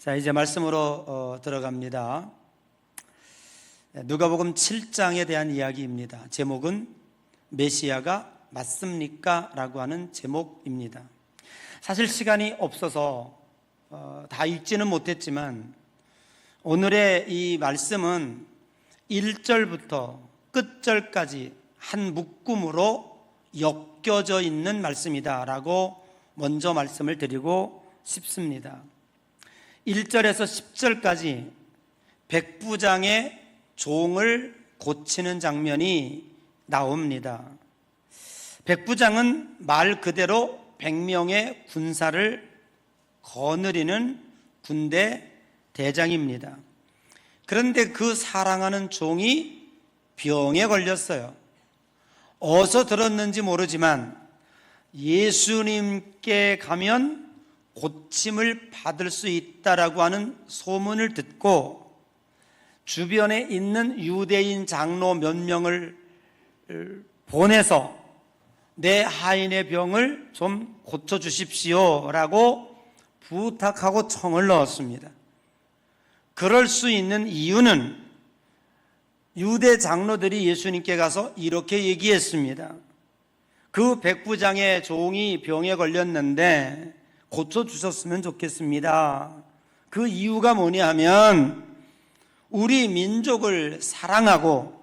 자, 이제 말씀으로 들어갑니다. 누가복음 7장에 대한 이야기입니다. 제목은 메시아가 맞습니까? 라고 하는 제목입니다. 사실 시간이 없어서 다 읽지는 못했지만 오늘의 이 말씀은 1절부터 끝절까지 한 묶음으로 엮여져 있는 말씀이다 라고 먼저 말씀을 드리고 싶습니다. 1절에서 10절까지 백부장의 종을 고치는 장면이 나옵니다. 백부장은 말 그대로 100명의 군사를 거느리는 군대 대장입니다. 그런데 그 사랑하는 종이 병에 걸렸어요. 어디서 들었는지 모르지만 예수님께 가면 고침을 받을 수 있다라고 하는 소문을 듣고 주변에 있는 유대인 장로 몇 명을 보내서 내 하인의 병을 좀 고쳐주십시오 라고 부탁하고 청을 넣었습니다. 그럴 수 있는 이유는 유대 장로들이 예수님께 가서 이렇게 얘기했습니다. 그 백부장의 종이 병에 걸렸는데 고쳐주셨으면 좋겠습니다. 그 이유가 뭐냐 하면 우리 민족을 사랑하고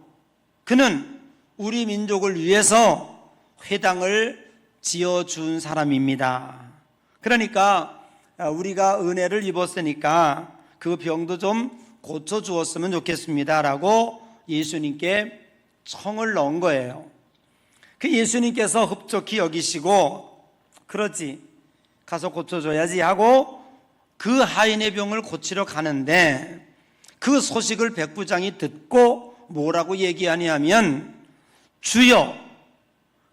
그는 우리 민족을 위해서 회당을 지어준 사람입니다. 그러니까 우리가 은혜를 입었으니까 그 병도 좀 고쳐주었으면 좋겠습니다 라고 예수님께 청을 넣은 거예요. 그 예수님께서 흡족히 여기시고 그러지 가서 고쳐줘야지 하고 그 하인의 병을 고치러 가는데 그 소식을 백부장이 듣고 뭐라고 얘기하냐면 주여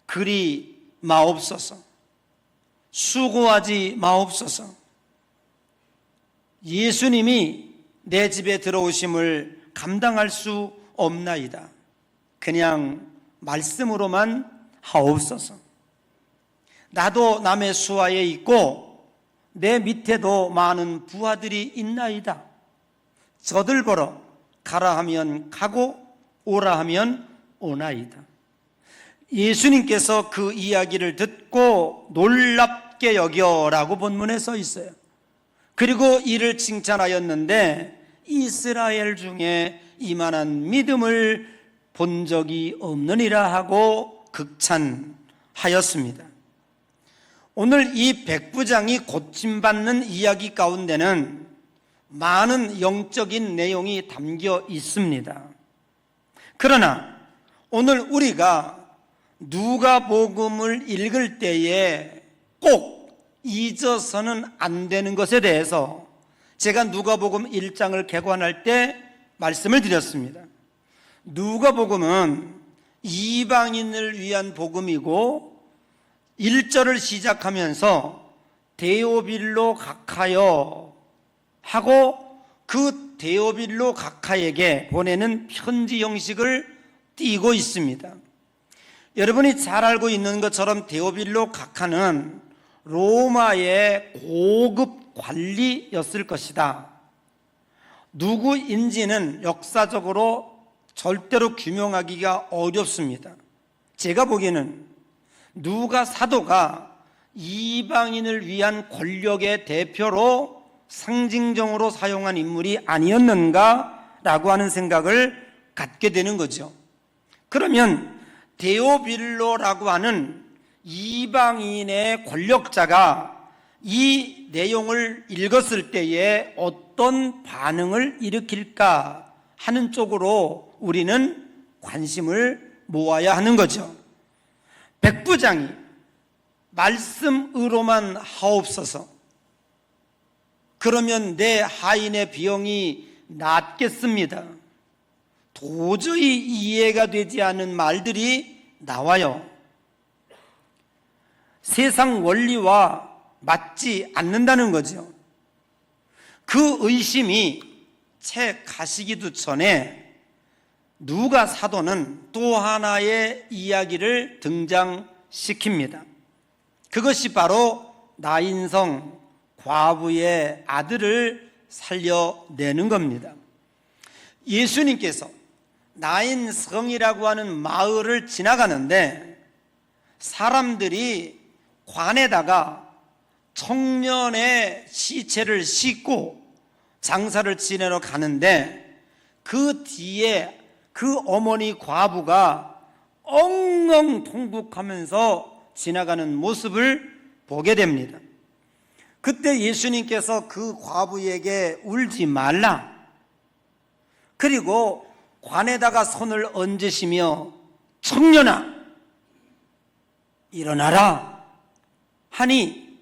그리 마옵소서, 수고하지 마옵소서. 예수님이 내 집에 들어오심을 감당할 수 없나이다. 그냥 말씀으로만 하옵소서. 나도 남의 수하에 있고 내 밑에도 많은 부하들이 있나이다. 저들 보러 가라 하면 가고 오라 하면 오나이다. 예수님께서 그 이야기를 듣고 놀랍게 여겨라고 본문에 써 있어요. 그리고 이를 칭찬하였는데 이스라엘 중에 이만한 믿음을 본 적이 없느니라 하고 극찬하였습니다. 오늘 이 백부장이 고침받는 이야기 가운데는 많은 영적인 내용이 담겨 있습니다. 그러나 오늘 우리가 누가복음을 읽을 때에 꼭 잊어서는 안 되는 것에 대해서 제가 누가복음 1장을 개관할 때 말씀을 드렸습니다. 누가복음은 이방인을 위한 복음이고 1절을 시작하면서 데오빌로 각하여 하고 그 데오빌로 각하에게 보내는 편지 형식을 띠고 있습니다. 여러분이 잘 알고 있는 것처럼 데오빌로 각하는 로마의 고급 관리였을 것이다. 누구인지는 역사적으로 절대로 규명하기가 어렵습니다. 제가 보기에는 누가 사도가 이방인을 위한 권력의 대표로 상징적으로 사용한 인물이 아니었는가라고 하는 생각을 갖게 되는 거죠. 그러면 데오빌로라고 하는 이방인의 권력자가 이 내용을 읽었을 때에 어떤 반응을 일으킬까 하는 쪽으로 우리는 관심을 모아야 하는 거죠. 백부장이 말씀으로만 하옵소서, 그러면 내 하인의 병이 낫겠습니다. 도저히 이해가 되지 않는 말들이 나와요. 세상 원리와 맞지 않는다는 거죠. 그 의심이 채 가시기도 전에 누가 사도는 또 하나의 이야기를 등장시킵니다. 그것이 바로 나인성 과부의 아들을 살려내는 겁니다. 예수님께서 나인성이라고 하는 마을을 지나가는데 사람들이 관에다가 청년의 시체를 싣고 장사를 지내러 가는데 그 뒤에 그 어머니 과부가 엉엉 통곡하면서 지나가는 모습을 보게 됩니다. 그때 예수님께서 그 과부에게 울지 말라, 그리고 관에다가 손을 얹으시며 청년아 일어나라 하니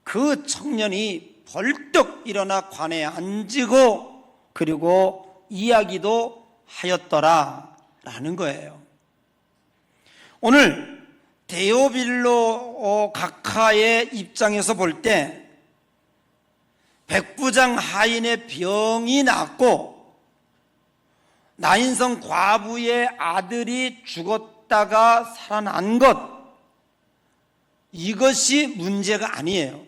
그 청년이 벌떡 일어나 관에 앉고 그리고 이야기도 하였더라라는 거예요. 오늘 데오빌로 각하의 입장에서 볼 때 백부장 하인의 병이 낫고 나인성 과부의 아들이 죽었다가 살아난 것, 이것이 문제가 아니에요.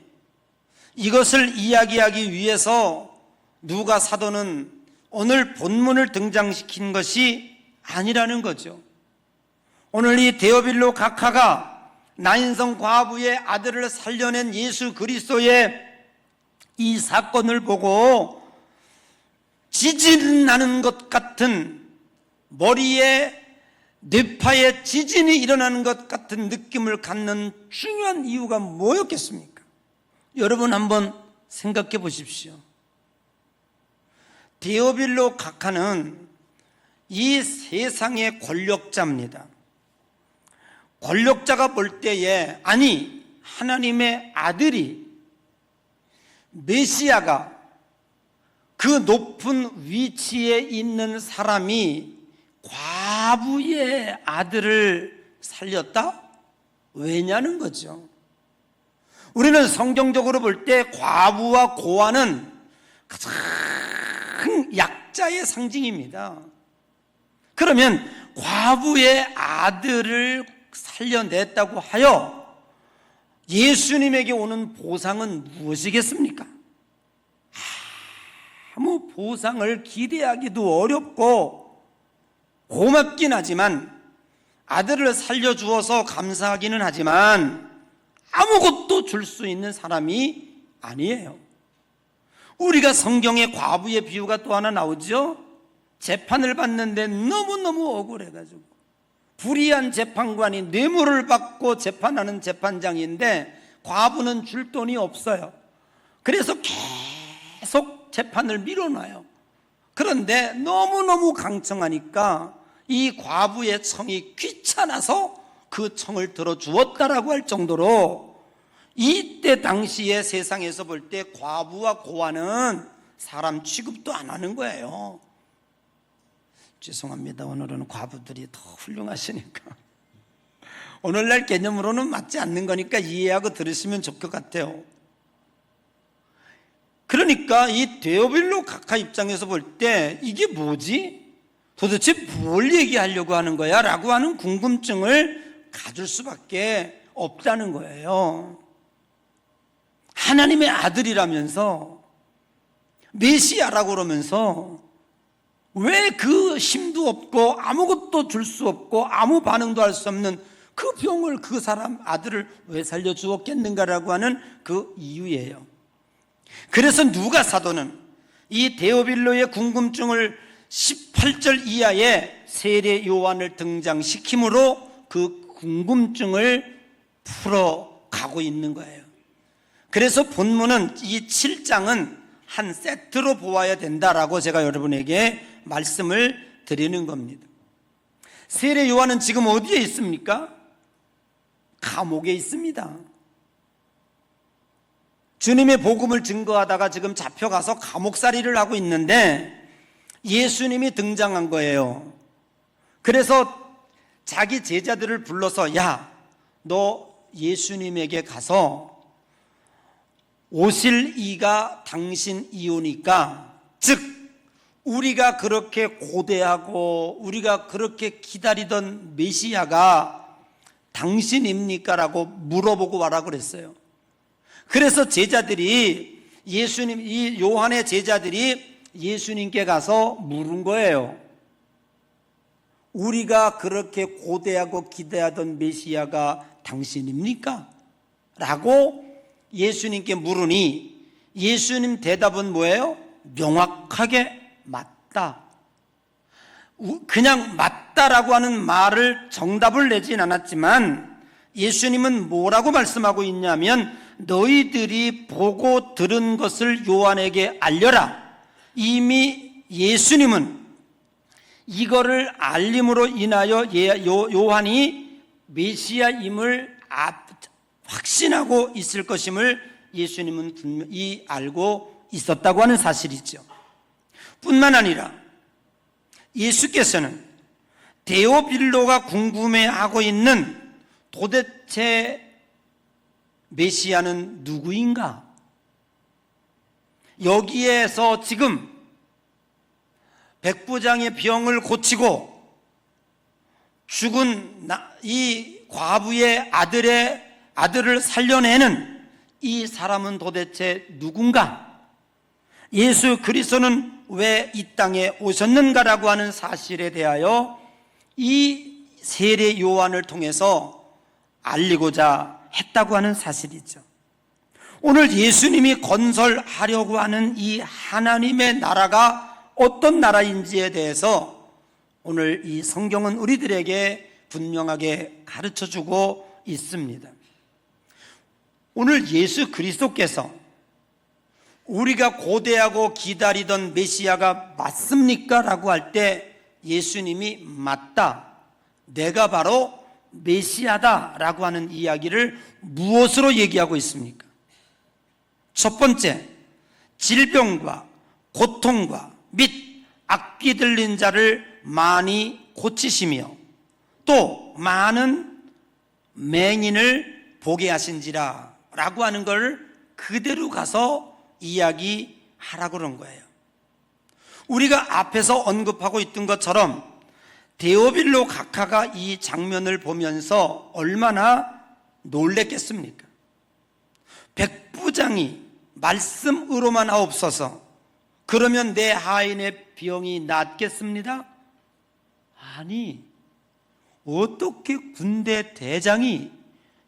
이것을 이야기하기 위해서 누가 사도는 오늘 본문을 등장시킨 것이 아니라는 거죠. 오늘 이 데오빌로 각하가 나인성 과부의 아들을 살려낸 예수 그리스도의 이 사건을 보고 지진 나는 것 같은, 머리에 뇌파에 지진이 일어나는 것 같은 느낌을 갖는 중요한 이유가 뭐였겠습니까? 여러분 한번 생각해 보십시오. 데오빌로 각하는 이 세상의 권력자입니다. 권력자가 볼 때에, 아니 하나님의 아들이, 메시아가 그 높은 위치에 있는 사람이 과부의 아들을 살렸다? 왜냐는 거죠. 우리는 성경적으로 볼 때 과부와 고아는 가장 약자의 상징입니다. 그러면 과부의 아들을 살려냈다고 하여 예수님에게 오는 보상은 무엇이겠습니까? 아무 보상을 기대하기도 어렵고 고맙긴 하지만, 아들을 살려주어서 감사하기는 하지만 아무것도 줄 수 있는 사람이 아니에요. 우리가 성경에 과부의 비유가 또 하나 나오죠. 재판을 받는데 너무너무 억울해가지고 불의한 재판관이 뇌물을 받고 재판하는 재판장인데 과부는 줄 돈이 없어요. 그래서 계속 재판을 미뤄놔요. 그런데 너무너무 강청하니까 이 과부의 청이 귀찮아서 그 청을 들어주었다라고 할 정도로, 이때 당시에 세상에서 볼 때 과부와 고아는 사람 취급도 안 하는 거예요. 죄송합니다. 오늘은 과부들이 더 훌륭하시니까 오늘날 개념으로는 맞지 않는 거니까 이해하고 들으시면 좋을 것 같아요. 그러니까 이 데오빌로 각하 입장에서 볼 때 이게 뭐지? 도대체 뭘 얘기하려고 하는 거야? 라고 하는 궁금증을 가질 수밖에 없다는 거예요. 하나님의 아들이라면서, 메시아라고 그러면서 왜 그 힘도 없고 아무것도 줄 수 없고 아무 반응도 할 수 없는 그 병을, 그 사람 아들을 왜 살려주었겠는가라고 하는 그 이유예요. 그래서 누가 사도는 이 데오빌로의 궁금증을 18절 이하에 세례 요한을 등장시킴으로 그 궁금증을 풀어가고 있는 거예요. 그래서 본문은 이 7장은 한 세트로 보아야 된다라고 제가 여러분에게 말씀을 드리는 겁니다. 세례 요한은 지금 어디에 있습니까? 감옥에 있습니다. 주님의 복음을 증거하다가 지금 잡혀가서 감옥살이를 하고 있는데 예수님이 등장한 거예요. 그래서 자기 제자들을 불러서, 야, 너 예수님에게 가서 오실 이가 당신 이오니까, 즉 우리가 그렇게 고대하고 우리가 그렇게 기다리던 메시아가 당신입니까? 라고 물어보고 와라 그랬어요. 그래서 제자들이 예수님, 이 요한의 제자들이 예수님께 가서 물은 거예요. 우리가 그렇게 고대하고 기대하던 메시아가 당신입니까? 라고 예수님께 물으니 예수님 대답은 뭐예요? 명확하게 맞다. 그냥 맞다라고 하는 말을 정답을 내진 않았지만 예수님은 뭐라고 말씀하고 있냐면 너희들이 보고 들은 것을 요한에게 알려라. 이미 예수님은 이거를 알림으로 인하여 요한이 메시아임을 확신하고 있을 것임을 예수님은 분명히 알고 있었다고 하는 사실이죠. 뿐만 아니라 예수께서는 데오빌로가 궁금해하고 있는 도대체 메시아는 누구인가? 여기에서 지금 백부장의 병을 고치고 죽은 이 과부의 아들을 살려내는 이 사람은 도대체 누군가? 예수 그리스도는 왜 이 땅에 오셨는가라고 하는 사실에 대하여 이 세례 요한을 통해서 알리고자 했다고 하는 사실이죠. 오늘 예수님이 건설하려고 하는 이 하나님의 나라가 어떤 나라인지에 대해서 오늘 이 성경은 우리들에게 분명하게 가르쳐주고 있습니다. 오늘 예수 그리스도께서 우리가 고대하고 기다리던 메시아가 맞습니까? 라고 할 때 예수님이 맞다, 내가 바로 메시아다 라고 하는 이야기를 무엇으로 얘기하고 있습니까? 첫 번째, 질병과 고통과 및 악귀 들린 자를 많이 고치시며 또 많은 맹인을 보게 하신지라 라고 하는 걸 그대로 가서 이야기하라고 그런 거예요. 우리가 앞에서 언급하고 있던 것처럼 데오빌로 각하가 이 장면을 보면서 얼마나 놀랬겠습니까? 백부장이 말씀으로만 하옵소서, 그러면 내 하인의 병이 낫겠습니다? 아니, 어떻게 군대 대장이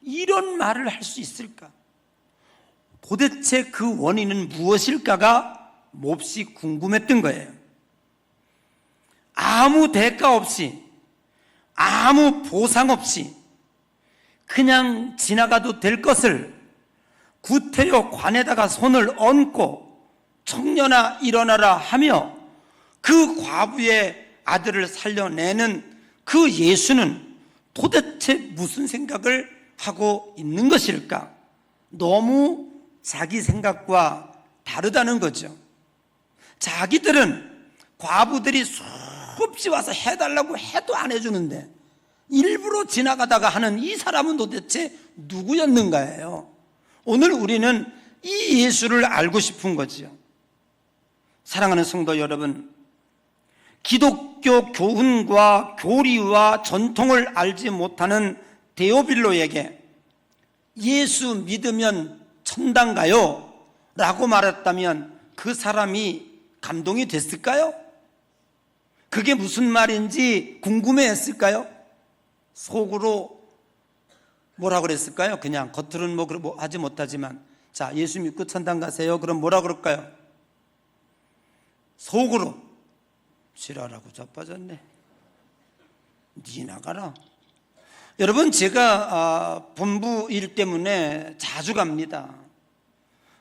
이런 말을 할 수 있을까? 도대체 그 원인은 무엇일까가 몹시 궁금했던 거예요. 아무 대가 없이, 아무 보상 없이 그냥 지나가도 될 것을 구태여 관에다가 손을 얹고 청년아 일어나라 하며 그 과부의 아들을 살려내는 그 예수는 도대체 무슨 생각을 하고 있는 것일까? 너무 자기 생각과 다르다는 거죠. 자기들은 과부들이 수없이 와서 해달라고 해도 안 해주는데 일부러 지나가다가 하는 이 사람은 도대체 누구였는가예요. 오늘 우리는 이 예수를 알고 싶은 거지요. 사랑하는 성도 여러분, 기독교 교훈과 교리와 전통을 알지 못하는 데오빌로에게 예수 믿으면 천당가요? 라고 말했다면 그 사람이 감동이 됐을까요? 그게 무슨 말인지 궁금해했을까요? 속으로 뭐라 그랬을까요? 그냥 겉으로는 뭐 하지 못하지만, 자, 예수 믿고 천당 가세요. 그럼 뭐라 그럴까요? 속으로 지랄하고 자빠졌네, 니 나가라. 여러분, 제가 본부 일 때문에 자주 갑니다.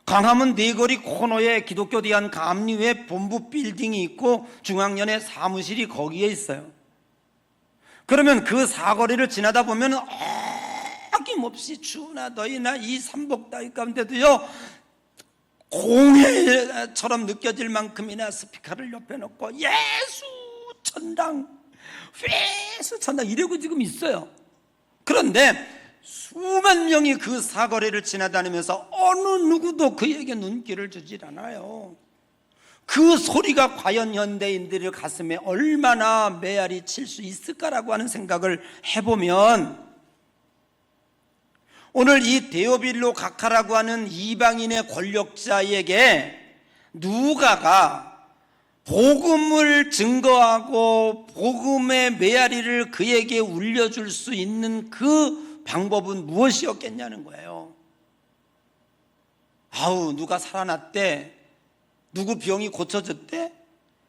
광화문 네거리 코너에 기독교 대한 감리회 본부 빌딩이 있고 중앙연의 사무실이 거기에 있어요. 그러면 그 사거리를 지나다 보면 아낌없이 주나 너희나 이 삼복 따위 가운데도요, 공회처럼 느껴질 만큼이나 스피커를 옆에 놓고 예수 천당, 예수 천당 이러고 지금 있어요. 그런데 수만 명이 그 사거리를 지나다니면서 어느 누구도 그에게 눈길을 주질 않아요. 그 소리가 과연 현대인들의 가슴에 얼마나 메아리 칠 수 있을까라고 하는 생각을 해보면, 오늘 이 데오빌로 각하라고 하는 이방인의 권력자에게 누가가 복음을 증거하고 복음의 메아리를 그에게 울려줄 수 있는 그 방법은 무엇이었겠냐는 거예요. 아우, 누가 살아났대, 누구 병이 고쳐졌대,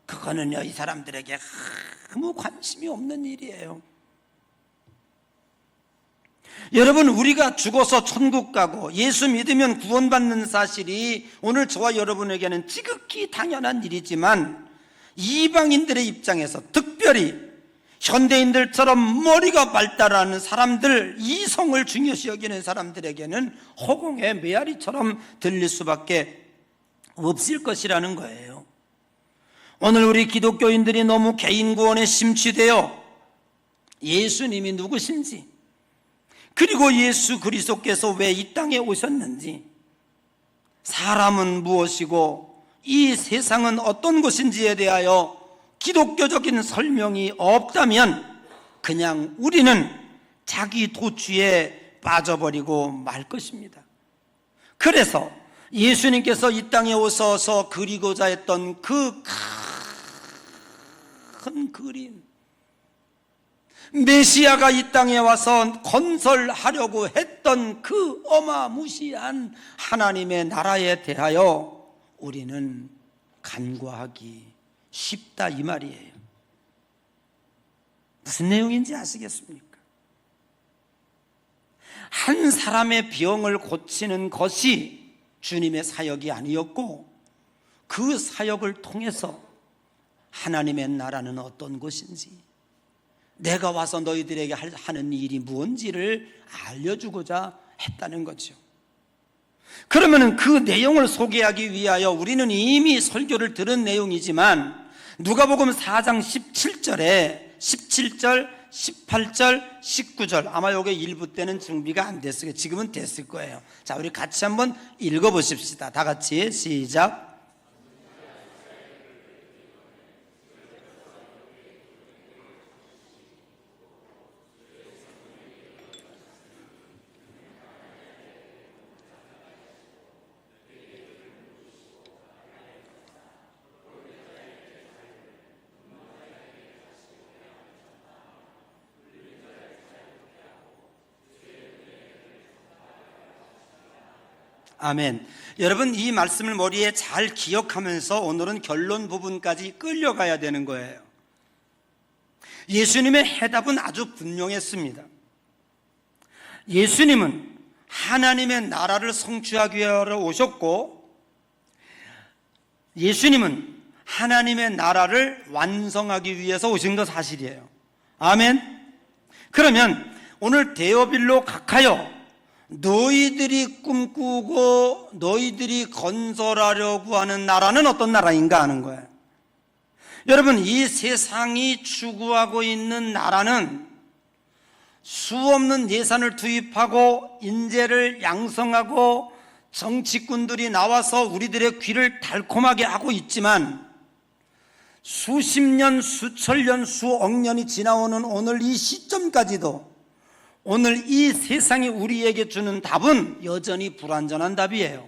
그거는요 이 사람들에게 아무 관심이 없는 일이에요. 여러분, 우리가 죽어서 천국 가고 예수 믿으면 구원받는 사실이 오늘 저와 여러분에게는 지극히 당연한 일이지만, 이방인들의 입장에서, 특별히 현대인들처럼 머리가 발달하는 사람들, 이성을 중요시 여기는 사람들에게는 허공의 메아리처럼 들릴 수밖에 없을 것이라는 거예요. 오늘 우리 기독교인들이 너무 개인 구원에 심취되어 예수님이 누구신지, 그리고 예수 그리스도께서 왜 이 땅에 오셨는지, 사람은 무엇이고 이 세상은 어떤 곳인지에 대하여 기독교적인 설명이 없다면 그냥 우리는 자기 도취에 빠져버리고 말 것입니다. 그래서 예수님께서 이 땅에 오셔서 그리고자 했던 그 큰 그림, 메시아가 이 땅에 와서 건설하려고 했던 그 어마무시한 하나님의 나라에 대하여 우리는 간과하기 쉽다, 이 말이에요. 무슨 내용인지 아시겠습니까? 한 사람의 병을 고치는 것이 주님의 사역이 아니었고, 그 사역을 통해서 하나님의 나라는 어떤 것인지, 내가 와서 너희들에게 하는 일이 무엇인지를 알려주고자 했다는 거죠. 그러면 그 내용을 소개하기 위하여 우리는 이미 설교를 들은 내용이지만, 누가복음 4장 17절에 17절, 18절, 19절, 아마 요게 일부 때는 준비가 안 됐어요. 지금은 됐을 거예요. 자, 우리 같이 한번 읽어보십시다. 다 같이 시작. 아멘. 여러분, 이 말씀을 머리에 잘 기억하면서 오늘은 결론 부분까지 끌려가야 되는 거예요. 예수님의 해답은 아주 분명했습니다. 예수님은 하나님의 나라를 성취하기 위하여 오셨고, 예수님은 하나님의 나라를 완성하기 위해서 오신 것 사실이에요. 아멘. 그러면 오늘 데오빌로 각하여, 너희들이 꿈꾸고 너희들이 건설하려고 하는 나라는 어떤 나라인가 하는 거예요. 여러분, 이 세상이 추구하고 있는 나라는 수없는 예산을 투입하고 인재를 양성하고 정치꾼들이 나와서 우리들의 귀를 달콤하게 하고 있지만, 수십 년, 수천 년, 수억 년이 지나오는 오늘 이 시점까지도 오늘 이 세상이 우리에게 주는 답은 여전히 불완전한 답이에요.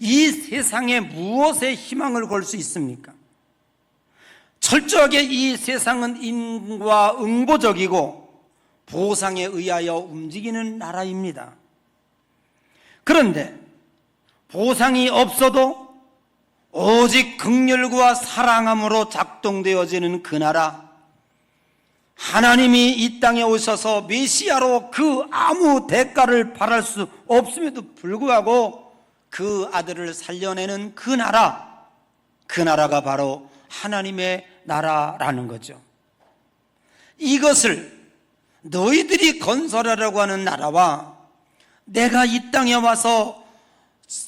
이 세상에 무엇에 희망을 걸 수 있습니까? 철저하게 이 세상은 인과응보적이고 보상에 의하여 움직이는 나라입니다. 그런데 보상이 없어도 오직 긍휼과 사랑함으로 작동되어지는 그 나라, 하나님이 이 땅에 오셔서 메시아로 그 아무 대가를 바랄 수 없음에도 불구하고 그 아들을 살려내는 그 나라, 그 나라가 바로 하나님의 나라라는 거죠. 이것을 너희들이 건설하려고 하는 나라와 내가 이 땅에 와서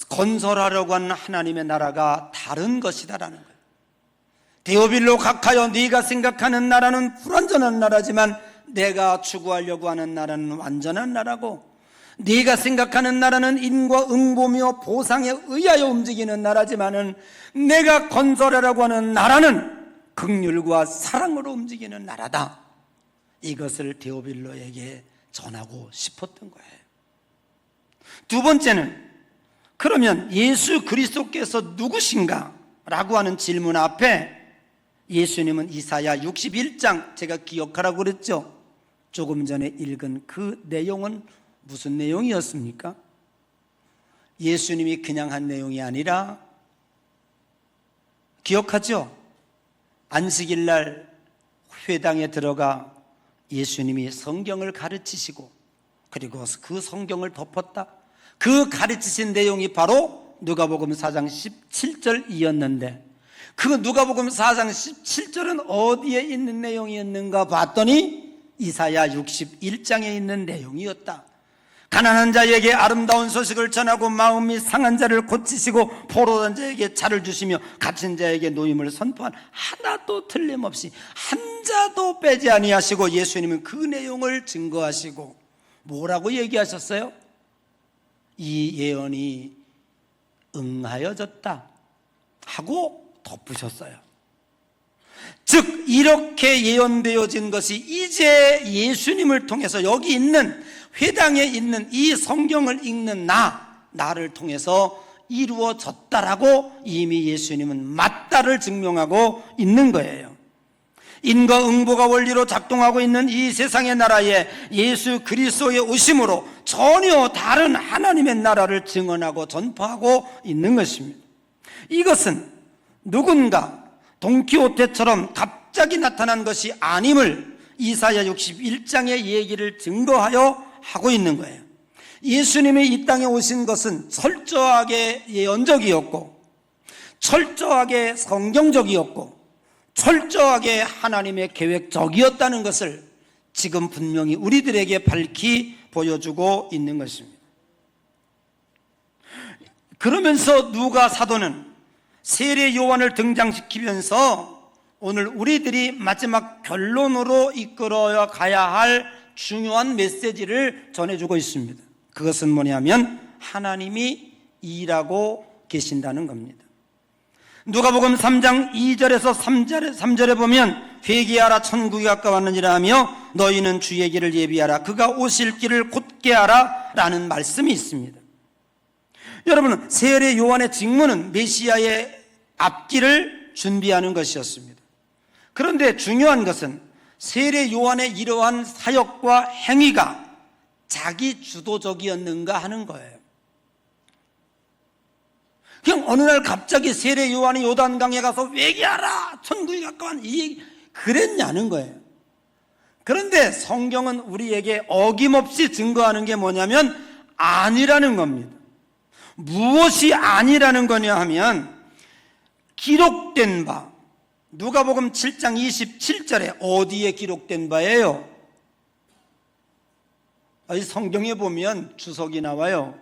건설하려고 하는 하나님의 나라가 다른 것이다라는 거예요. 데오빌로 각하여, 네가 생각하는 나라는 불완전한 나라지만 내가 추구하려고 하는 나라는 완전한 나라고, 네가 생각하는 나라는 인과응보며 보상에 의하여 움직이는 나라지만은 내가 건설하려고 하는 나라는 긍휼과 사랑으로 움직이는 나라다. 이것을 데오빌로에게 전하고 싶었던 거예요. 두 번째는, 그러면 예수 그리스도께서 누구신가? 라고 하는 질문 앞에 예수님은 이사야 61장, 제가 기억하라고 그랬죠? 조금 전에 읽은 그 내용은 무슨 내용이었습니까? 예수님이 그냥 한 내용이 아니라, 기억하죠? 안식일 날 회당에 들어가 예수님이 성경을 가르치시고, 그리고 그 성경을 덮었다. 그 가르치신 내용이 바로 누가복음 4장 17절이었는데, 그 누가복음 4장 17절은 어디에 있는 내용이었는가 봤더니 이사야 61장에 있는 내용이었다. 가난한 자에게 아름다운 소식을 전하고 마음이 상한 자를 고치시고 포로된 자에게 차를 주시며 갇힌 자에게 노임을 선포한, 하나도 틀림없이 한 자도 빼지 아니하시고, 예수님은 그 내용을 증거하시고 뭐라고 얘기하셨어요? 이 예언이 응하여졌다 하고 덮으셨어요. 즉 이렇게 예언되어진 것이 이제 예수님을 통해서 여기 있는 회당에 있는 이 성경을 읽는 나를 통해서 이루어졌다라고 이미 예수님은 맞다를 증명하고 있는 거예요. 인과응보가 원리로 작동하고 있는 이 세상의 나라에 예수 그리스도의 오심으로 전혀 다른 하나님의 나라를 증언하고 전파하고 있는 것입니다. 이것은 누군가 돈키호테처럼 갑자기 나타난 것이 아님을 이사야 61장의 얘기를 증거하여 하고 있는 거예요. 예수님이 이 땅에 오신 것은 철저하게 예언적이었고, 철저하게 성경적이었고, 철저하게 하나님의 계획적이었다는 것을 지금 분명히 우리들에게 밝히 보여주고 있는 것입니다. 그러면서 누가 사도는 세례 요한을 등장시키면서 오늘 우리들이 마지막 결론으로 이끌어 가야 할 중요한 메시지를 전해주고 있습니다. 그것은 뭐냐면 하나님이 일하고 계신다는 겁니다. 누가복음 3장 2절에서 3절에 보면 회개하라 천국이 가까웠느니라 하며 너희는 주의 길을 예비하라 그가 오실 길을 곧게 하라 라는 말씀이 있습니다. 여러분, 세례 요한의 직무는 메시아의 앞길을 준비하는 것이었습니다. 그런데 중요한 것은 세례 요한의 이러한 사역과 행위가 자기 주도적이었는가 하는 거예요. 그냥 어느 날 갑자기 세례 요한이 요단강에 가서 회개하라 천국이 가까운 이 얘기 그랬냐는 거예요. 그런데 성경은 우리에게 어김없이 증거하는 게 뭐냐면 아니라는 겁니다. 무엇이 아니라는 거냐 하면 기록된 바, 누가복음 7장 27절에 어디에 기록된 바예요? 성경에 보면 주석이 나와요.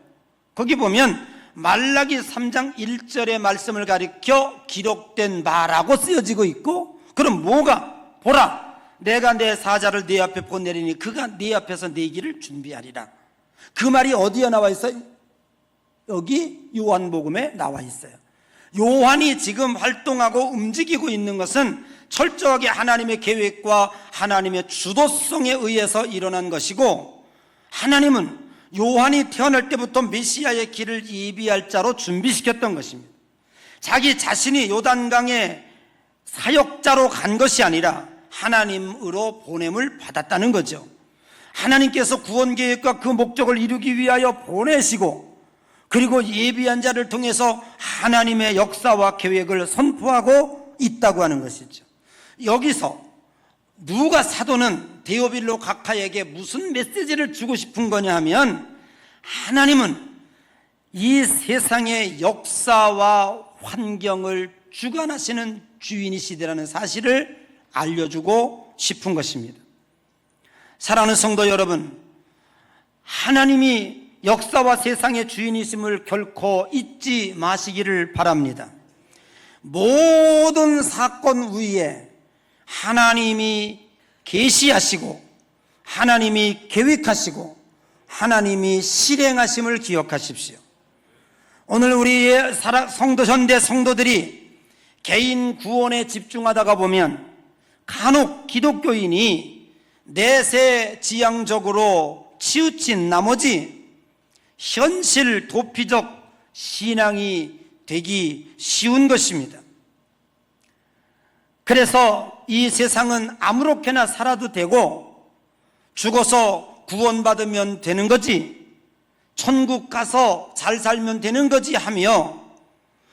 거기 보면 말라기 3장 1절의 말씀을 가리켜 기록된 바라고 쓰여지고 있고, 그럼 뭐가? 보라, 내가 내 사자를 네 앞에 보내리니 그가 네 앞에서 네 길을 준비하리라. 그 말이 어디에 나와 있어요? 여기 요한복음에 나와 있어요. 요한이 지금 활동하고 움직이고 있는 것은 철저하게 하나님의 계획과 하나님의 주도성에 의해서 일어난 것이고, 하나님은 요한이 태어날 때부터 메시아의 길을 예비할 자로 준비시켰던 것입니다. 자기 자신이 요단강의 사역자로 간 것이 아니라 하나님으로 보냄을 받았다는 거죠. 하나님께서 구원 계획과 그 목적을 이루기 위하여 보내시고, 그리고 예비한 자를 통해서 하나님의 역사와 계획을 선포하고 있다고 하는 것이죠. 여기서 누가 사도는 데오빌로 각하에게 무슨 메시지를 주고 싶은 거냐 하면, 하나님은 이 세상의 역사와 환경을 주관하시는 주인이시라는 사실을 알려주고 싶은 것입니다. 사랑하는 성도 여러분, 하나님이 역사와 세상의 주인이심을 결코 잊지 마시기를 바랍니다. 모든 사건 위에 하나님이 계시하시고 하나님이 계획하시고 하나님이 실행하심을 기억하십시오. 오늘 우리의 현대 성도들이 개인 구원에 집중하다가 보면 간혹 기독교인이 내세 지향적으로 치우친 나머지 현실 도피적 신앙이 되기 쉬운 것입니다. 그래서 이 세상은 아무렇게나 살아도 되고 죽어서 구원받으면 되는 거지, 천국 가서 잘 살면 되는 거지 하며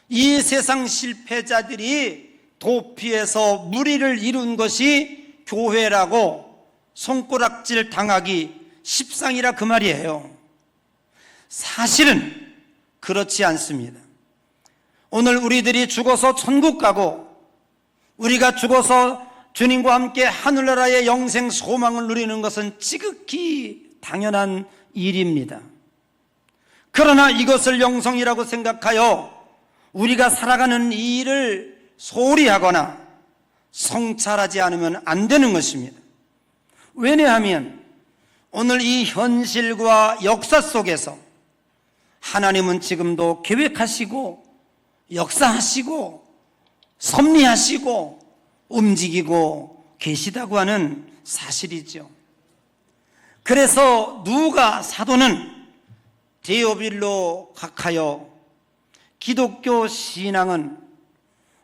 이 세상 실패자들이 도피해서 무리를 이룬 것이 교회라고 손가락질 당하기 십상이라 그 말이에요. 사실은 그렇지 않습니다. 오늘 우리들이 죽어서 천국 가고 우리가 죽어서 주님과 함께 하늘나라의 영생 소망을 누리는 것은 지극히 당연한 일입니다. 그러나 이것을 영성이라고 생각하여 우리가 살아가는 이 일을 소홀히 하거나 성찰하지 않으면 안 되는 것입니다. 왜냐하면 오늘 이 현실과 역사 속에서 하나님은 지금도 계획하시고 역사하시고 섭리하시고 움직이고 계시다고 하는 사실이죠. 그래서 누가 사도는 데오빌로 각하여 기독교 신앙은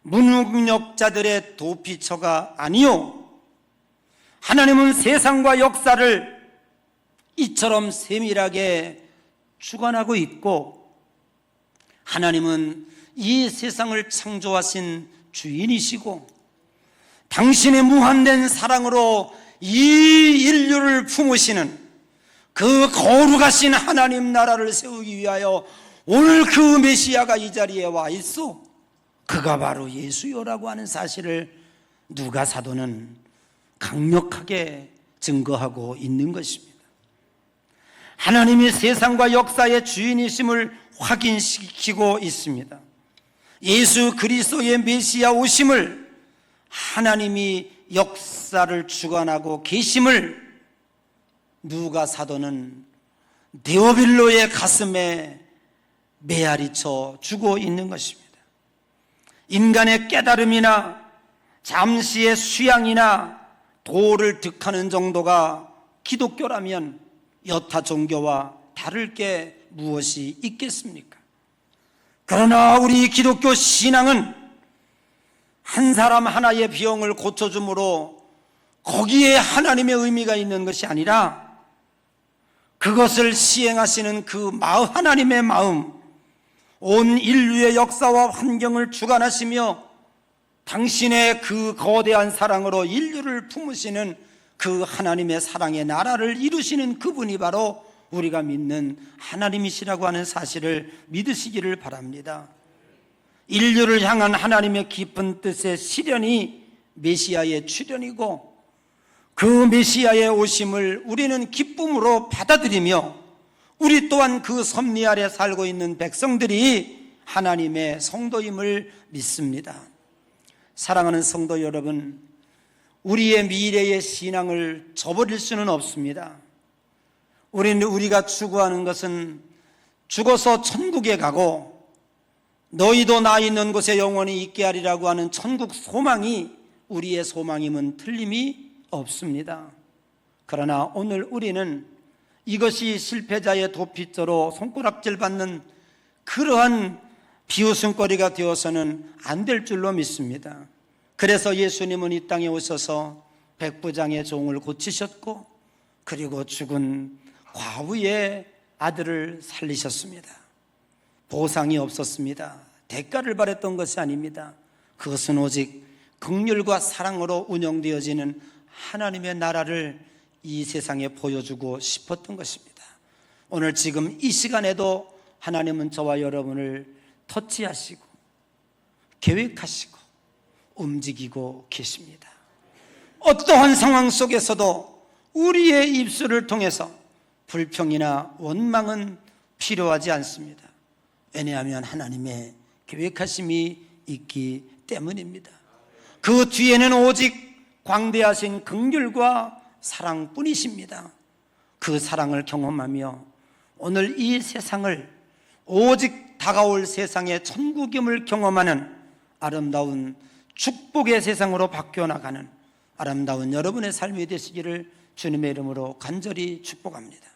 무능력자들의 도피처가 아니요, 하나님은 세상과 역사를 이처럼 세밀하게 주관하고 있고 하나님은 이 세상을 창조하신 주인이시고 당신의 무한된 사랑으로 이 인류를 품으시는 그 거룩하신 하나님 나라를 세우기 위하여 오늘 그 메시아가 이 자리에 와 있어. 그가 바로 예수요라고 하는 사실을 누가 사도는 강력하게 증거하고 있는 것입니다. 하나님이 세상과 역사의 주인이심을 확인시키고 있습니다. 예수 그리스도의 메시아 오심을, 하나님이 역사를 주관하고 계심을 누가 사도는 데오빌로의 가슴에 메아리쳐 주고 있는 것입니다. 인간의 깨달음이나 잠시의 수양이나 도를 득하는 정도가 기독교라면 여타 종교와 다를 게 무엇이 있겠습니까? 그러나 우리 기독교 신앙은 한 사람 하나의 병을 고쳐줌으로 거기에 하나님의 의미가 있는 것이 아니라 그것을 시행하시는 그 하나님의 마음, 온 인류의 역사와 환경을 주관하시며 당신의 그 거대한 사랑으로 인류를 품으시는 그 하나님의 사랑의 나라를 이루시는 그분이 바로 우리가 믿는 하나님이시라고 하는 사실을 믿으시기를 바랍니다. 인류를 향한 하나님의 깊은 뜻의 실현이 메시아의 출현이고 그 메시아의 오심을 우리는 기쁨으로 받아들이며 우리 또한 그 섭리 아래 살고 있는 백성들이 하나님의 성도임을 믿습니다. 사랑하는 성도 여러분, 우리의 미래의 신앙을 저버릴 수는 없습니다. 우리가 추구하는 것은 죽어서 천국에 가고 너희도 나 있는 곳에 영원히 있게 하리라고 하는 천국 소망이 우리의 소망임은 틀림이 없습니다. 그러나 오늘 우리는 이것이 실패자의 도피처로 손가락질 받는 그러한 비웃음거리가 되어서는 안 될 줄로 믿습니다. 그래서 예수님은 이 땅에 오셔서 백부장의 종을 고치셨고 그리고 죽은 과부의 아들을 살리셨습니다. 보상이 없었습니다. 대가를 바랬던 것이 아닙니다. 그것은 오직 긍휼과 사랑으로 운영되어지는 하나님의 나라를 이 세상에 보여주고 싶었던 것입니다. 오늘 지금 이 시간에도 하나님은 저와 여러분을 터치하시고 계획하시고 움직이고 계십니다. 어떠한 상황 속에서도 우리의 입술을 통해서 불평이나 원망은 필요하지 않습니다. 왜냐하면 하나님의 계획하심이 있기 때문입니다. 그 뒤에는 오직 광대하신 긍휼과 사랑뿐이십니다. 그 사랑을 경험하며 오늘 이 세상을 오직 다가올 세상의 천국임을 경험하는 아름다운 축복의 세상으로 바뀌어 나가는 아름다운 여러분의 삶이 되시기를 주님의 이름으로 간절히 축복합니다.